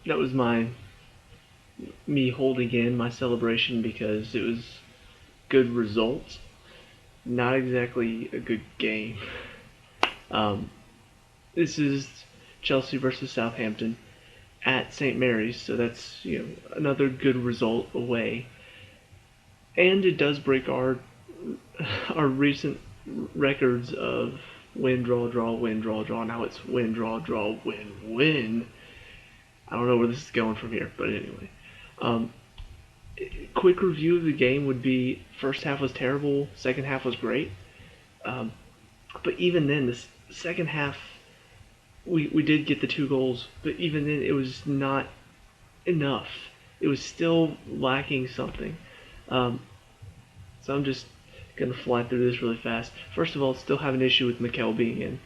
that was me holding in my celebration because it was good results, not exactly a good game. Um, this is Chelsea versus Southampton at St. Mary's, so that's another good result away, and it does break our recent records of win, draw, draw, win, draw, draw. Now it's win, draw, draw, win, win. I don't know where this is going from here, but anyway. Um, quick review of the game would be first half was terrible, second half was great. Um, but even then, the second half, we did get the 2 goals, but even then, it was not enough. It was still lacking something. Um, so I'm just going to fly through this really fast. First of all, still have an issue with Mikel being in.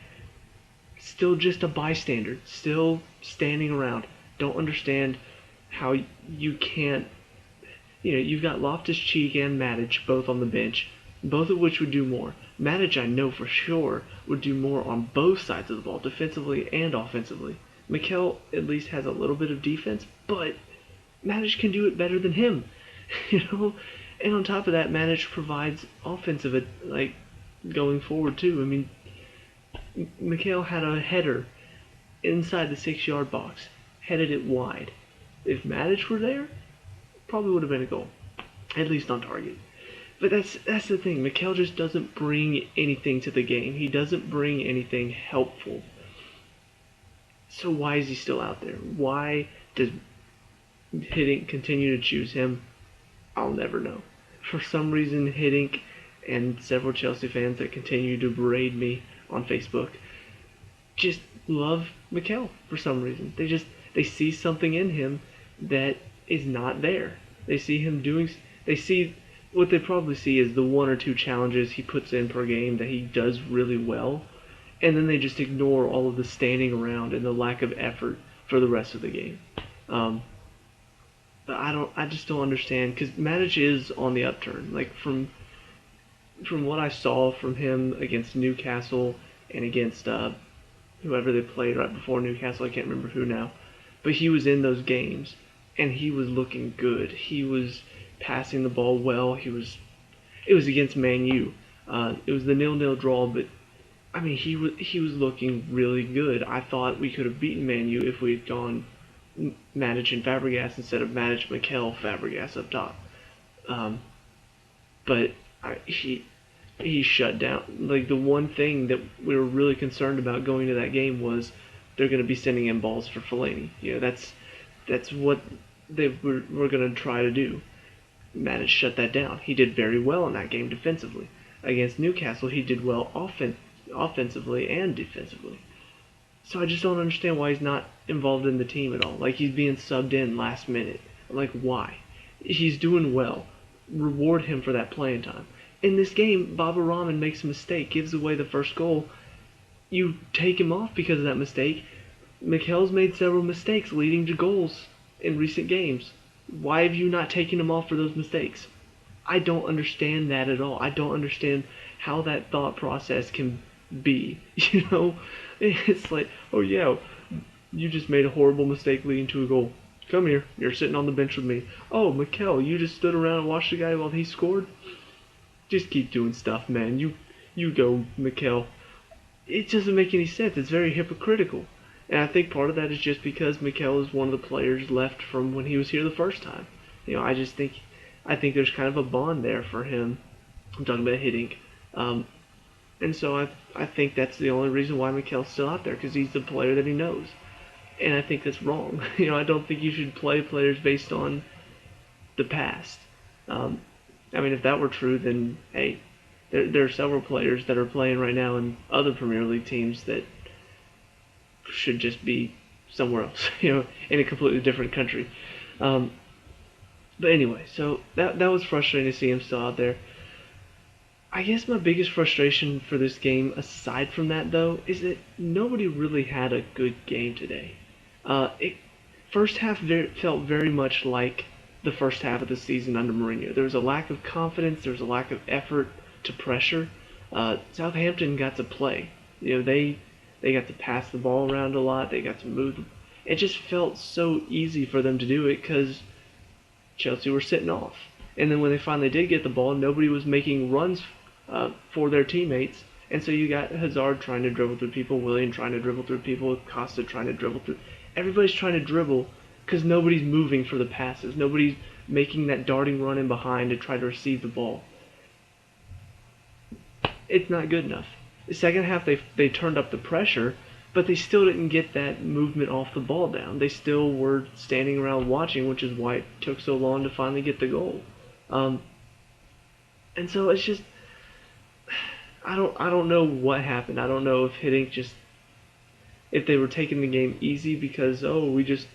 Still just a bystander. Still standing around. Don't understand how you can't. You've got Loftus-Cheek and Matic both on the bench, both of which would do more. Matic, I know for sure, would do more on both sides of the ball, defensively and offensively. Mikel at least has a little bit of defense, but Matic can do it better than him. And on top of that, Matic provides offensive, going forward too. I mean, Mikel had a header inside the 6-yard box, headed it wide. If Matic were there, probably would have been a goal, at least on target. But that's the thing. Mikel just doesn't bring anything to the game. He doesn't bring anything helpful. So why is he still out there? Why does Hiddink continue to choose him? I'll never know. For some reason, Hiddink and several Chelsea fans that continue to berate me on Facebook just love Mikel for some reason. They see something in him that is not there. They see what they probably see is the 1 or 2 challenges he puts in per game that he does really well, and then they just ignore all of the standing around and the lack of effort for the rest of the game. But I just don't understand, because Matic is on the upturn. Like from what I saw from him against Newcastle and against whoever they played right before Newcastle, I can't remember who now, but he was in those games and he was looking good. He was passing the ball well. It was against Man U. It was the 0-0 draw, but I mean he was looking really good. I thought we could have beaten Man U if we had gone Matic and Fabregas instead of Matic, Mikel, Fabregas up top. But he shut down. Like, the one thing that we were really concerned about going to that game was they're going to be sending in balls for Fellaini. That's what they were going to try to do. Matic shut that down. He did very well in that game defensively. Against Newcastle, he did well offensively and defensively. So I just don't understand why he's not involved in the team at all. Like, he's being subbed in last minute. Like, why? He's doing well. Reward him for that playing time. In this game, Baba Rahman makes a mistake, gives away the first goal. You take him off because of that mistake. Mikel's made several mistakes leading to goals in recent games. Why have you not taken him off for those mistakes? I don't understand that at all. I don't understand how that thought process can be. It's like, oh yeah, you just made a horrible mistake leading to a goal. Come here, you're sitting on the bench with me. Oh, Mikel, you just stood around and watched the guy while he scored? Just keep doing stuff, man. You go, Mikel. It doesn't make any sense. It's very hypocritical. And I think part of that is just because Mikel is one of the players left from when he was here the first time. I think there's kind of a bond there for him. I'm talking about Hiddink. And so I think that's the only reason why Mikel's still out there, because he's the player that he knows. And I think that's wrong. I don't think you should play players based on the past. I mean, if that were true, then, hey, there are several players that are playing right now in other Premier League teams that should just be somewhere else, in a completely different country. But anyway, so that was frustrating to see him still out there. I guess my biggest frustration for this game, aside from that though, is that nobody really had a good game today. First half felt very much like the first half of the season under Mourinho. There was a lack of confidence. There was a lack of effort to pressure. Southampton got to play. They got to pass the ball around a lot. They got to move. It just felt so easy for them to do it because Chelsea were sitting off. And then when they finally did get the ball, nobody was making runs for their teammates. And so you got Hazard trying to dribble through people, Willian trying to dribble through people, Costa trying to dribble through. Everybody's trying to dribble because nobody's moving for the passes. Nobody's making that darting run in behind to try to receive the ball. It's not good enough. The second half, they turned up the pressure, but they still didn't get that movement off the ball down. They still were standing around watching, which is why it took so long to finally get the goal. And so it's just, I don't know what happened. I don't know if they were taking the game easy because we just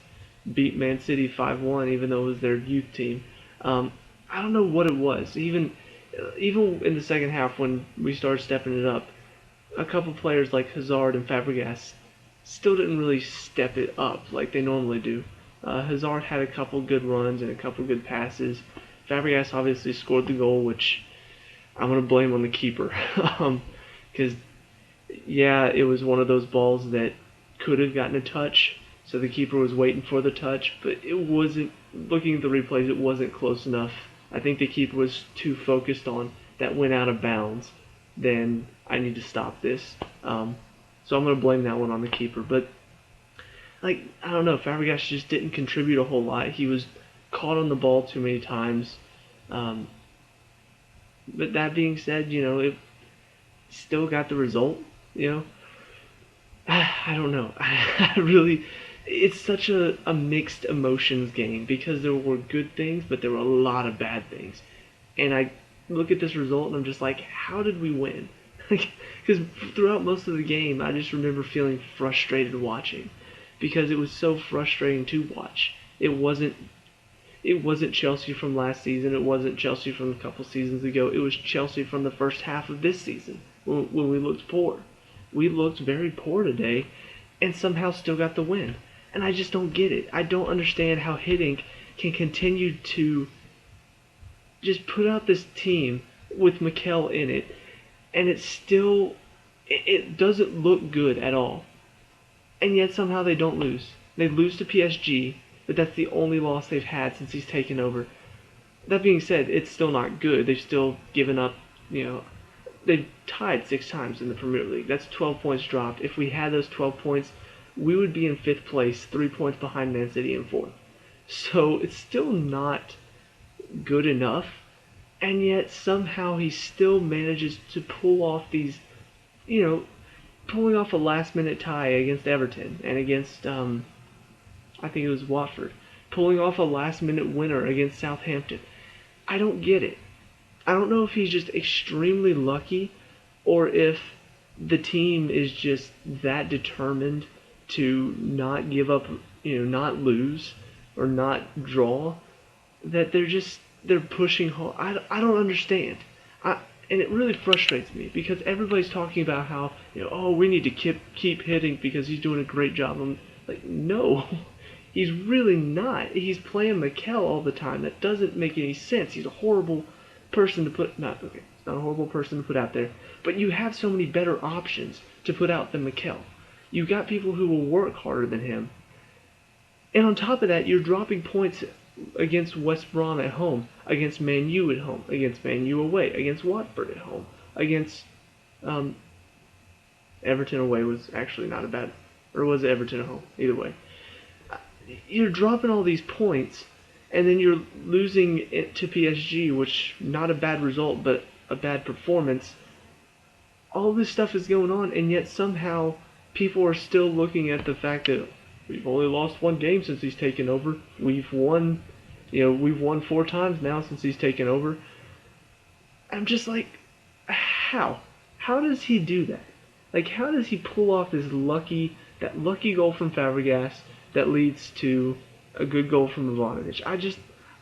beat Man City 5-1 even though it was their youth team. I don't know what it was. Even in the second half when we started stepping it up, a couple players like Hazard and Fabregas still didn't really step it up like they normally do. Hazard had a couple good runs and a couple good passes. Fabregas obviously scored the goal, which I'm going to blame on the keeper. Because, it was one of those balls that could have gotten a touch, so the keeper was waiting for the touch, but it wasn't, looking at the replays, it wasn't close enough. I think the keeper was too focused on that went out of bounds. Then I need to stop this. So I'm going to blame that one on the keeper. But, I don't know, Fabregas just didn't contribute a whole lot. He was caught on the ball too many times. But that being said, it still got the result, I don't know. I really, it's such a mixed emotions game because there were good things, but there were a lot of bad things. And I look at this result and I'm just like, how did we win? Because throughout most of the game, I just remember feeling frustrated watching because it was so frustrating to watch. It wasn't Chelsea from last season. It wasn't Chelsea from a couple seasons ago. It was Chelsea from the first half of this season when we looked poor. We looked very poor today and somehow still got the win. And I just don't get it. I don't understand how Hiddink can continue to just put out this team with Mikel in it, and it doesn't look good at all. And yet somehow they don't lose. They lose to PSG, but that's the only loss they've had since he's taken over. That being said, it's still not good. They've still given up, they've tied 6 times in the Premier League. That's 12 points dropped. If we had those 12 points, we would be in 5th place, 3 points behind Man City in 4th. So it's still not good enough, and yet somehow he still manages to pull off these, pulling off a last-minute tie against Everton and against, I think it was Watford, pulling off a last-minute winner against Southampton. I don't get it. I don't know if he's just extremely lucky or if the team is just that determined to not give up, not lose or not draw, that they're pushing hard. I don't understand. And it really frustrates me because everybody's talking about how, we need to keep hitting because he's doing a great job. I'm like, no, he's really not. He's playing Mikel all the time. That doesn't make any sense. He's a horrible person to put, not a horrible person to put out there, but you have so many better options to put out than Mikel. You got people who will work harder than him. And on top of that, you're dropping points against West Brom at home, against Man U at home, against Man U away, against Watford at home, against Everton away was actually not a bad, or was it Everton at home? Either way. You're dropping all these points, and then you're losing it to PSG, which, not a bad result, but a bad performance. All this stuff is going on, and yet somehow people are still looking at the fact that we've only lost 1 game since he's taken over. We've won 4 times now since he's taken over. I'm just like, how? How does he do that? How does he pull off that lucky goal from Fabregas that leads to a good goal from Ivanovic?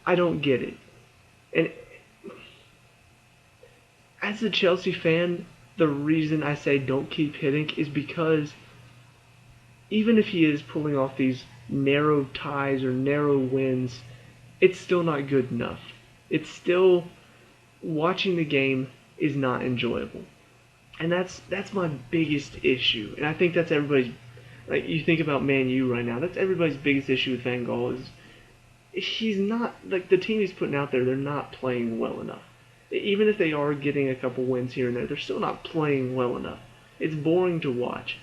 I don't get it. And as a Chelsea fan, the reason I say don't keep hitting is because even if he is pulling off these narrow ties or narrow wins, it's still not good enough. It's still, watching the game is not enjoyable. And that's my biggest issue. And I think that's everybody's, Like you think about Man U right now, that's everybody's biggest issue with Van Gaal is he's not like the team he's putting out there. They're not playing well enough. Even if they are getting a couple wins here and there, they're still not playing well enough. It's boring to watch.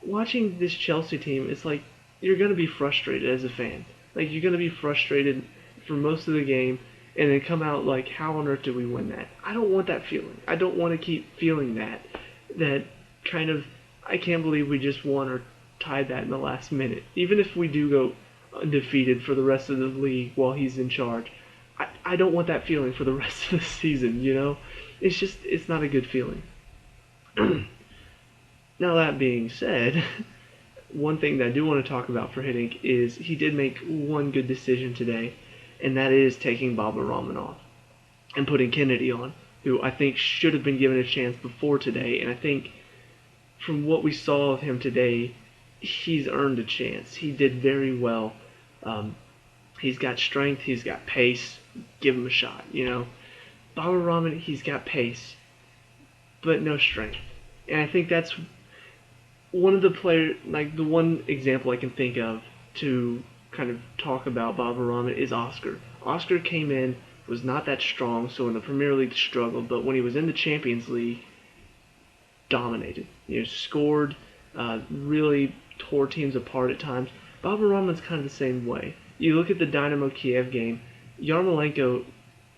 Watching this Chelsea team, it's like you're gonna be frustrated as a fan. Like you're gonna be frustrated for most of the game, and then come out like, how on earth did we win that? I don't want that feeling. I don't want to keep feeling that. That kind of, I can't believe we just won or tied that in the last minute. Even if we do go undefeated for the rest of the league while he's in charge, I don't want that feeling for the rest of the season, you know? It's not a good feeling. Now, that being said, one thing that I do want to talk about for Hiddink is he did make one good decision today, and that is taking Baba Rahman off and putting Kennedy on, who I think should have been given a chance before today, and I think from what we saw of him today, he's earned a chance. He did very well. He's got strength, he's got pace. Give him a shot, you know. Baba Rahman, he's got pace, but no strength. And I think that's one of the players, like the one example I can think of to kind of talk about Baba Rahman is Oscar. Oscar came in, was not that strong, so in the Premier League struggled, but when he was in the Champions League, dominated. You know, scored, really tore teams apart at times. Baba Rahman's kind of the same way. You look at the Dynamo Kiev game, Yarmolenko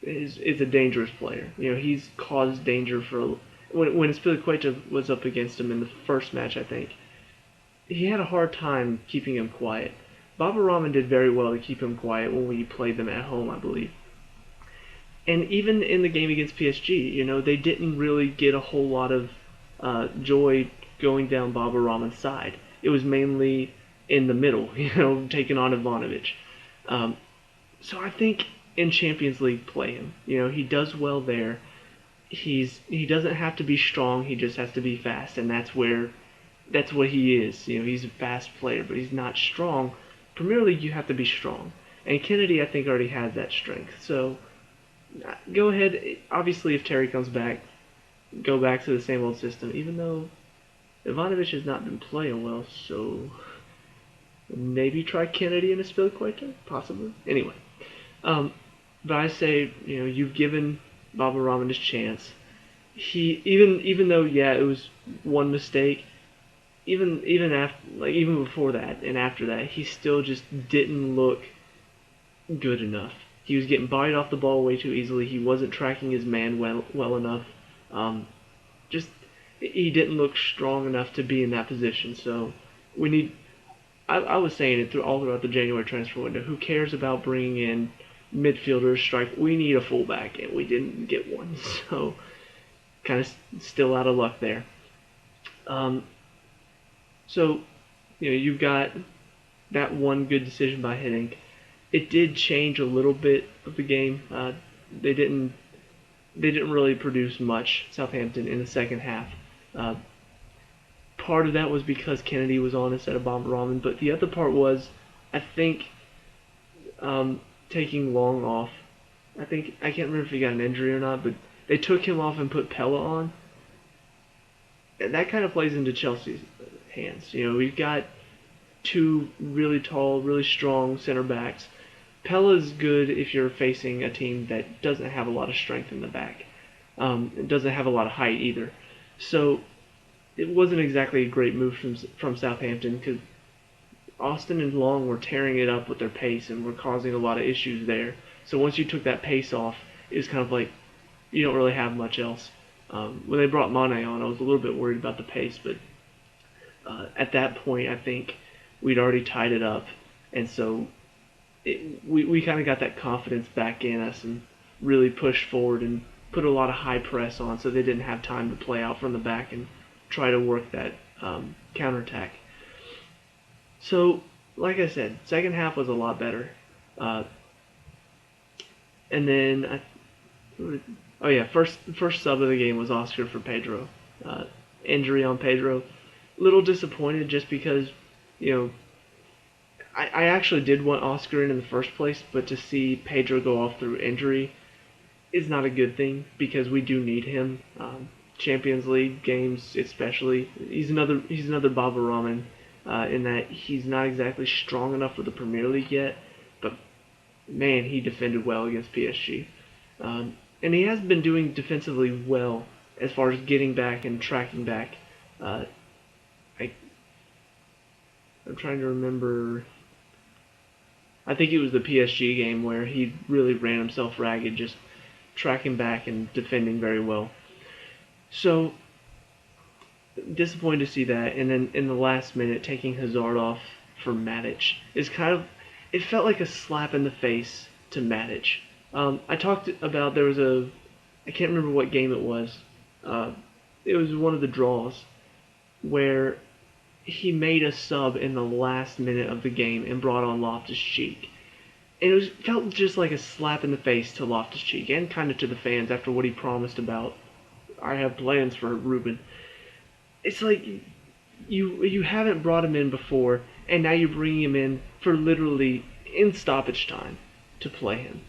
is a dangerous player. You know, he's caused danger for when Spilicueta was up against him in the first match, I think. He had a hard time keeping him quiet. Baba Rahman did very well to keep him quiet when we played them at home, I believe. And even in the game against PSG, you know, they didn't really get a whole lot of joy going down Baba Rahman's side. It was mainly in the middle, you know, taking on Ivanovic. So I think in Champions League, play him. You know, he does well there. He doesn't have to be strong. He just has to be fast, and that's what he is. You know, he's a fast player, but he's not strong. Premier League, you have to be strong, and Kennedy, I think, already has that strength. So go ahead. Obviously, if Terry comes back, go back to the same old system. Even though Ivanovic has not been playing well, so maybe try Kennedy and a Spilicueta, possibly. Anyway, but I say, you know, you've given Baba Rahman his chance. He even though it was one mistake, even before that and after that, he still just didn't look good enough. He was getting bodied off the ball way too easily. He wasn't tracking his man well enough. He didn't look strong enough to be in that position. So we need. I was saying it all throughout the January transfer window. Who cares about bringing in midfielders, strike? We need a fullback, and we didn't get one. So kind of still out of luck there. So you know, you've got that one good decision by Hiddink. It did change a little bit of the game. They didn't really produce much, Southampton, in the second half. Part of that was because Kennedy was on instead of Baba Rahman, but the other part was, I think, taking Long off. I can't remember if he got an injury or not, but they took him off and put Pella on. And that kind of plays into Chelsea's hands. You know, we've got two really tall, really strong center backs. Pella's good if you're facing a team that doesn't have a lot of strength in the back. It doesn't have a lot of height either. So it wasn't exactly a great move from Southampton because Austin and Long were tearing it up with their pace and were causing a lot of issues there. So once you took that pace off, it was kind of like you don't really have much else. When they brought Mane on, I was a little bit worried about the pace, but at that point, I think we'd already tied it up, and so we kind of got that confidence back in us and really pushed forward and put a lot of high press on, so they didn't have time to play out from the back and try to work that counterattack. So, like I said, second half was a lot better. And then, first sub of the game was Oscar for Pedro. Injury on Pedro. Little disappointed just because, you know, I actually did want Oscar in the first place, but to see Pedro go off through injury is not a good thing because we do need him. Champions League games especially. He's another Baba Rahman. in that he's not exactly strong enough for the Premier League yet, but man, he defended well against PSG. And he has been doing defensively well as far as getting back and tracking back. Uh, I, I'm trying to remember. I think it was the PSG game where he really ran himself ragged, just tracking back and defending very well. So disappointed to see that, and then in the last minute taking Hazard off for Matic is kind of, it felt like a slap in the face to Matic. I talked about, there was I can't remember what game it was. It was one of the draws where he made a sub in the last minute of the game and brought on Loftus-Cheek. And it felt just like a slap in the face to Loftus-Cheek and kind of to the fans after what he promised about, I have plans for Ruben. It's like you haven't brought him in before, and now you're bringing him in for literally in stoppage time to play him.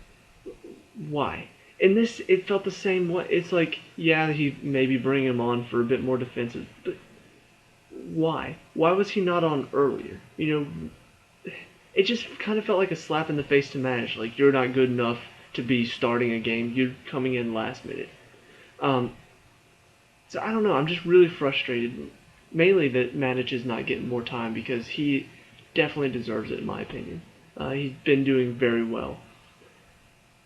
Why? In this, it felt the same way. It's like, yeah, he maybe bring him on for a bit more defensive, but why? Why was he not on earlier? It just kind of felt like a slap in the face to Matic. Like, you're not good enough to be starting a game. You're coming in last minute. So I don't know. I'm just really frustrated. Mainly that Matic is not getting more time because he definitely deserves it, in my opinion. He's been doing very well.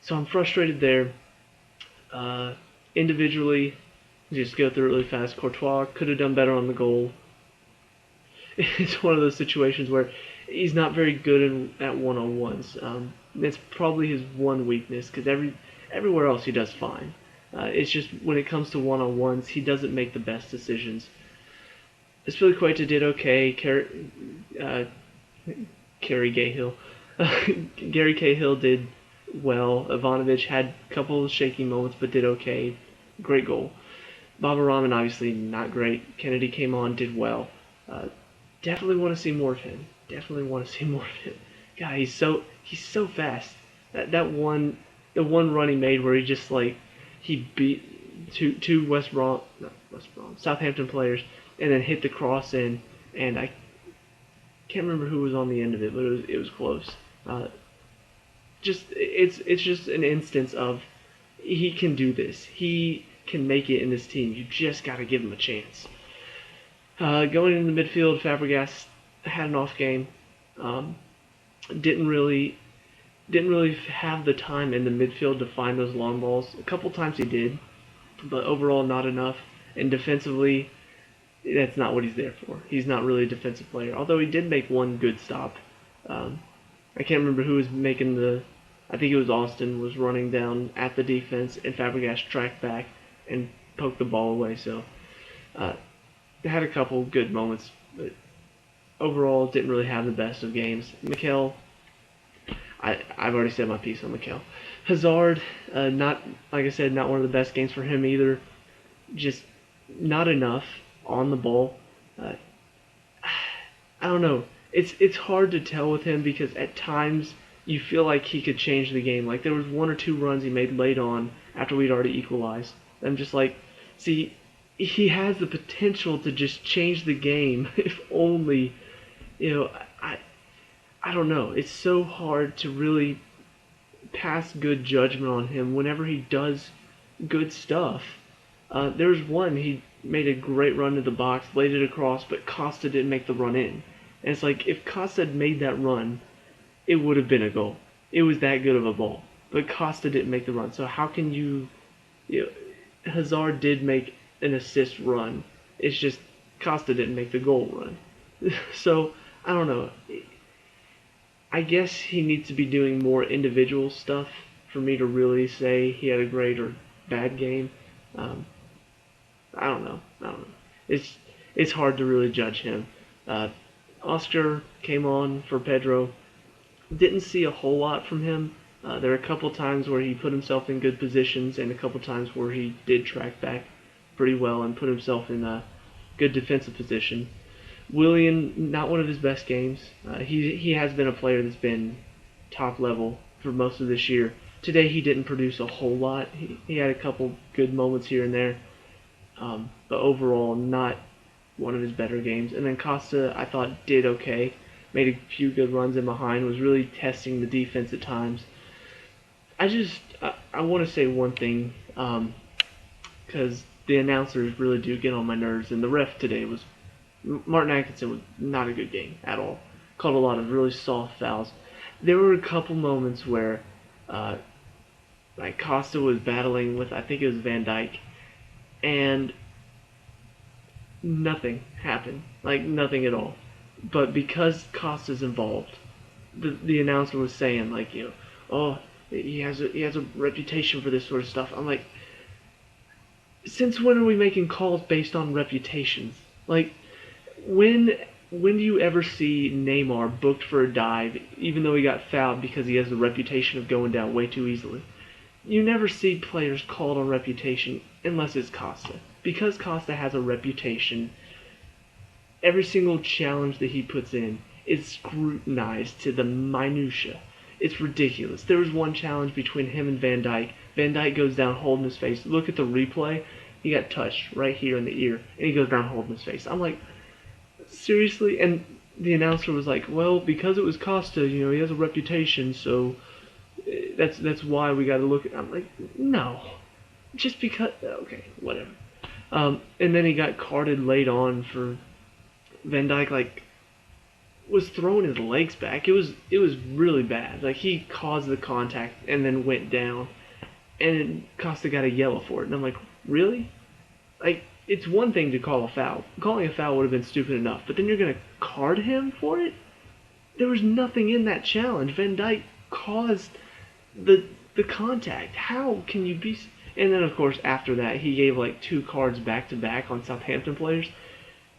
So I'm frustrated there. Individually, just go through it really fast. Courtois could have done better on the goal. It's one of those situations where he's not very good at one-on-ones. It's probably his one weakness because everywhere else he does fine. It's just when it comes to one-on-ones, he doesn't make the best decisions. Aspilicueta did okay. Gary Cahill. Gary Cahill did well. Ivanovic had a couple of shaky moments, but did okay. Great goal. Baba Rahman, obviously not great. Kennedy came on, did well. Definitely want to see more of him. God, he's so fast. The one run he made where he just he beat two Southampton players and then hit the cross in, and I can't remember who was on the end of it, but it was close. It's just an instance of he can do this. He can make it in this team. You just got to give him a chance. Going in the midfield, Fabregas had an off game. Didn't really have the time in the midfield to find those long balls. A couple times he did, but overall not enough. And defensively, that's not what he's there for. He's not really a defensive player. Although he did make one good stop. I can't remember who was making I think it was Austin was running down at the defense, and Fabregas tracked back and poked the ball away. So they had a couple good moments, but overall didn't really have the best of games. Mikel, I've already said my piece on Mikel. Hazard, not, like I said, not one of the best games for him either. Just not enough on the ball. I don't know. It's hard to tell with him because at times you feel like he could change the game. Like there was one or two runs he made late on after we'd already equalized. I'm just like, see, he has the potential to just change the game if only, I don't know. It's so hard to really pass good judgment on him whenever he does good stuff. There was one, he made a great run to the box, laid it across, but Costa didn't make the run in. And it's like, if Costa had made that run, it would have been a goal. It was that good of a ball. But Costa didn't make the run. So how can you Hazard did make an assist run. It's just Costa didn't make the goal run. So, I don't know. I guess he needs to be doing more individual stuff for me to really say he had a great or bad game. I don't know. It's hard to really judge him. Oscar came on for Pedro. Didn't see a whole lot from him. There were a couple times where he put himself in good positions and a couple times where he did track back pretty well and put himself in a good defensive position. Willian, not one of his best games. He has been a player that's been top level for most of this year. Today he didn't produce a whole lot. He had a couple good moments here and there. But overall, not one of his better games. And then Costa, I thought, did okay. Made a few good runs in behind, was really testing the defense at times. I want to say one thing, because the announcers really do get on my nerves, and the ref today was Martin Atkinson was not a good game at all. Called a lot of really soft fouls. There were a couple moments where, uh, like Costa was battling with, I think it was Van Dyke, and nothing happened. Like nothing at all. But because Costa's involved, the announcer was saying like, oh, he has a reputation for this sort of stuff. I'm like, since when are we making calls based on reputations? Like, when when do you ever see Neymar booked for a dive, even though he got fouled because he has a reputation of going down way too easily? You never see players called on reputation unless it's Costa. Because Costa has a reputation, every single challenge that he puts in is scrutinized to the minutia. It's ridiculous. There was one challenge between him and Van Dyke. Van Dyke goes down holding his face. Look at the replay. He got touched right here in the ear, and he goes down holding his face. I'm like, seriously? And the announcer was like, well, because it was Costa, he has a reputation, so that's why we got to look at. I'm like, no, just because. Okay, whatever. And then he got carded late on for Van Dyke. Like, was throwing his legs back. It was really bad. Like, he caused the contact and then went down, and Costa got a yellow for it. And I'm like, really? Like, it's one thing to call a foul. Calling a foul would have been stupid enough, but then you're gonna card him for it? There was nothing in that challenge. Van Dyke caused the contact. How can you be? And then of course after that he gave like 2 cards back to back on Southampton players.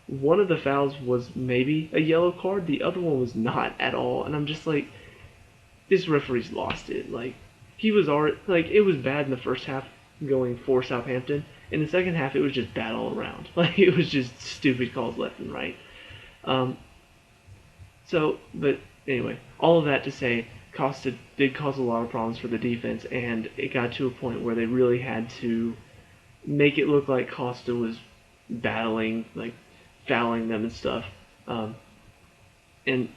One of the fouls was maybe a yellow card, the other one was not at all, and I'm just like, this referee's lost it. Like, he was already, like, it was bad in the first half going for Southampton. In the second half, it was just bad all around. Like, it was just stupid calls left and right. Um, but anyway, all of that to say, Costa did cause a lot of problems for the defense, and it got to a point where they really had to make it look like Costa was battling, like, fouling them and stuff. And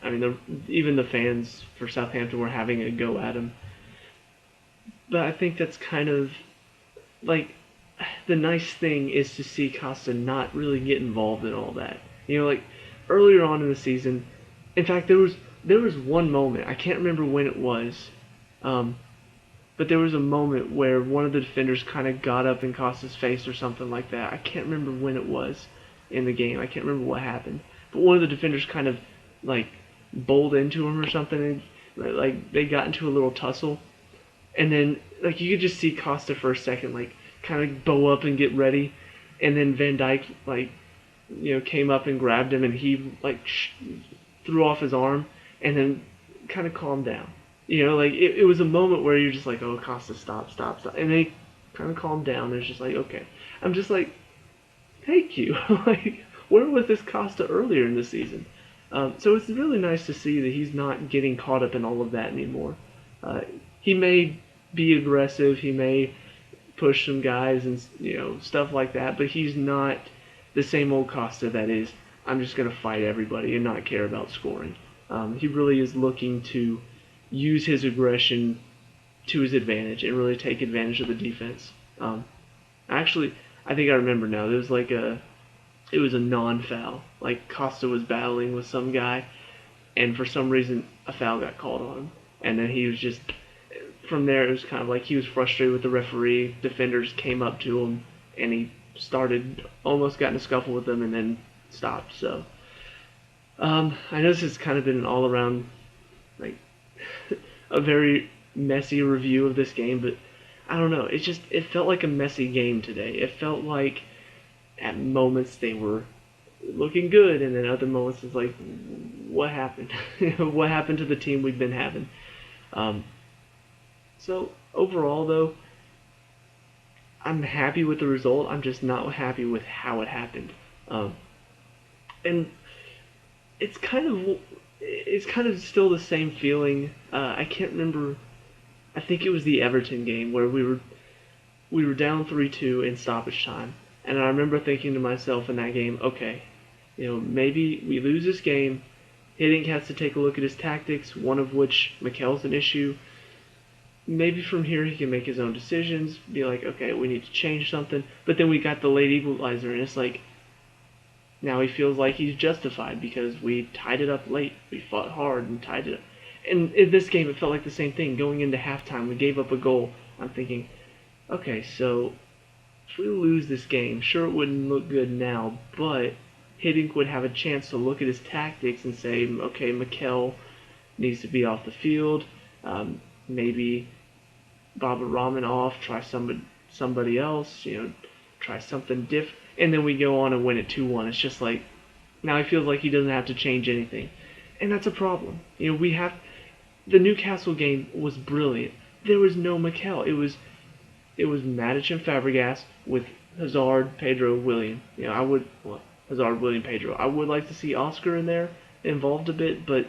I mean, even the fans for Southampton were having a go at him. But I think that's kind of like, the nice thing is to see Costa not really get involved in all that. Like earlier on in the season, in fact, there was one moment, I can't remember when it was, but there was a moment where one of the defenders kind of got up in Costa's face or something like that. I can't remember when it was in the game. I can't remember what happened. But one of the defenders kind of like bowled into him or something, and like they got into a little tussle. And then like you could just see Costa for a second like kind of bow up and get ready, and then Van Dyke like came up and grabbed him, and he like threw off his arm and then kind of calmed down. Like it was a moment where you're just like, oh, Costa, stop, stop, stop, and they kind of calmed down. It's just like, okay. I'm just like, thank you. Like, where was this Costa earlier in the season? So it's really nice to see that he's not getting caught up in all of that anymore. He may be aggressive, he may push some guys and stuff like that, but he's not the same old Costa that is, I'm just going to fight everybody and not care about scoring. He really is looking to use his aggression to his advantage and really take advantage of the defense. Actually, I think I remember now. It was a non-foul. Like Costa was battling with some guy, and for some reason a foul got called on him. And then he was just, from there it was kind of like he was frustrated with the referee. Defenders came up to him, and he almost got in a scuffle with them, and then stopped. So I know this has kind of been an all-around, like, a very messy review of this game, but I don't know. It felt like a messy game today. It felt like at moments they were looking good, and then other moments it's like, what happened? What happened to the team we've been having? So overall, though, I'm happy with the result. I'm just not happy with how it happened. And it's kind of still the same feeling. I can't remember. I think it was the Everton game where we were down 3-2 in stoppage time, and I remember thinking to myself in that game, okay, Maybe we lose this game. Hiddink has to take a look at his tactics, one of which Mikel's an issue. Maybe from here he can make his own decisions, be like, okay, we need to change something. But then we got the late equalizer, and it's like, now he feels like he's justified because we tied it up late. We fought hard and tied it up. And in this game, it felt like the same thing. Going into halftime, we gave up a goal. I'm thinking, okay, so if we lose this game, sure, it wouldn't look good now, but Hiddink would have a chance to look at his tactics and say, okay, Mikel needs to be off the field. Maybe Baba Rahman off, try somebody else, try something different. And then we go on and win it 2-1. It's just like, now he feels like he doesn't have to change anything. And that's a problem. The Newcastle game was brilliant. There was no Mikel. It was Matic and Fabregas with Hazard, Pedro, William. Hazard, William, Pedro. I would like to see Oscar in there involved a bit, but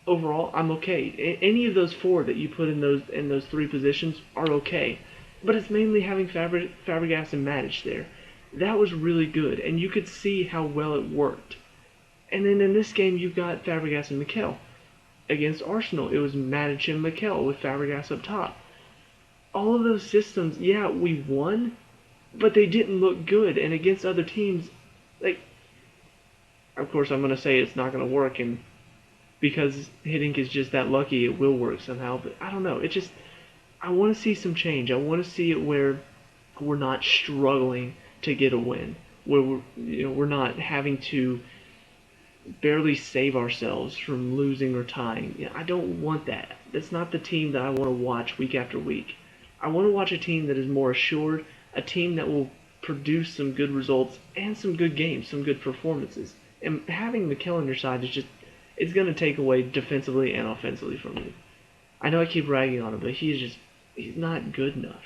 overall I'm okay. Any of those four that you put in those three positions are okay. But it's mainly having Fabregas and Matic there. That was really good, and you could see how well it worked. And then in this game, you've got Fabregas and Mikel. Against Arsenal, it was Matic and Mikel with Fabregas up top. All of those systems, yeah, we won, but they didn't look good. And against other teams, of course, I'm going to say it's not going to work, and because Hiddink is just that lucky, it will work somehow. But I don't know. I want to see some change. I want to see it where we're not struggling to get a win, where we're not having to barely save ourselves from losing or tying. I don't want that. That's not the team that I want to watch week after week. I want to watch a team that is more assured, a team that will produce some good results and some good games, some good performances. And having Mikel on your side it's going to take away defensively and offensively from you. I know I keep ragging on him, but he's not good enough.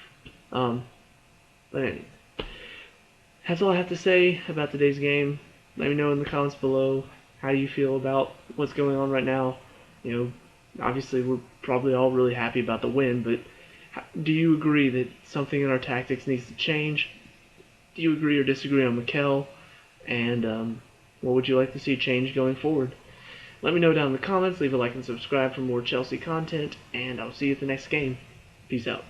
But anyway, that's all I have to say about today's game. Let me know in the comments below how you feel about what's going on right now. Obviously we're probably all really happy about the win, but do you agree that something in our tactics needs to change? Do you agree or disagree on Mikel? And what would you like to see change going forward? Let me know down in the comments. Leave a like and subscribe for more Chelsea content, and I'll see you at the next game. Peace out.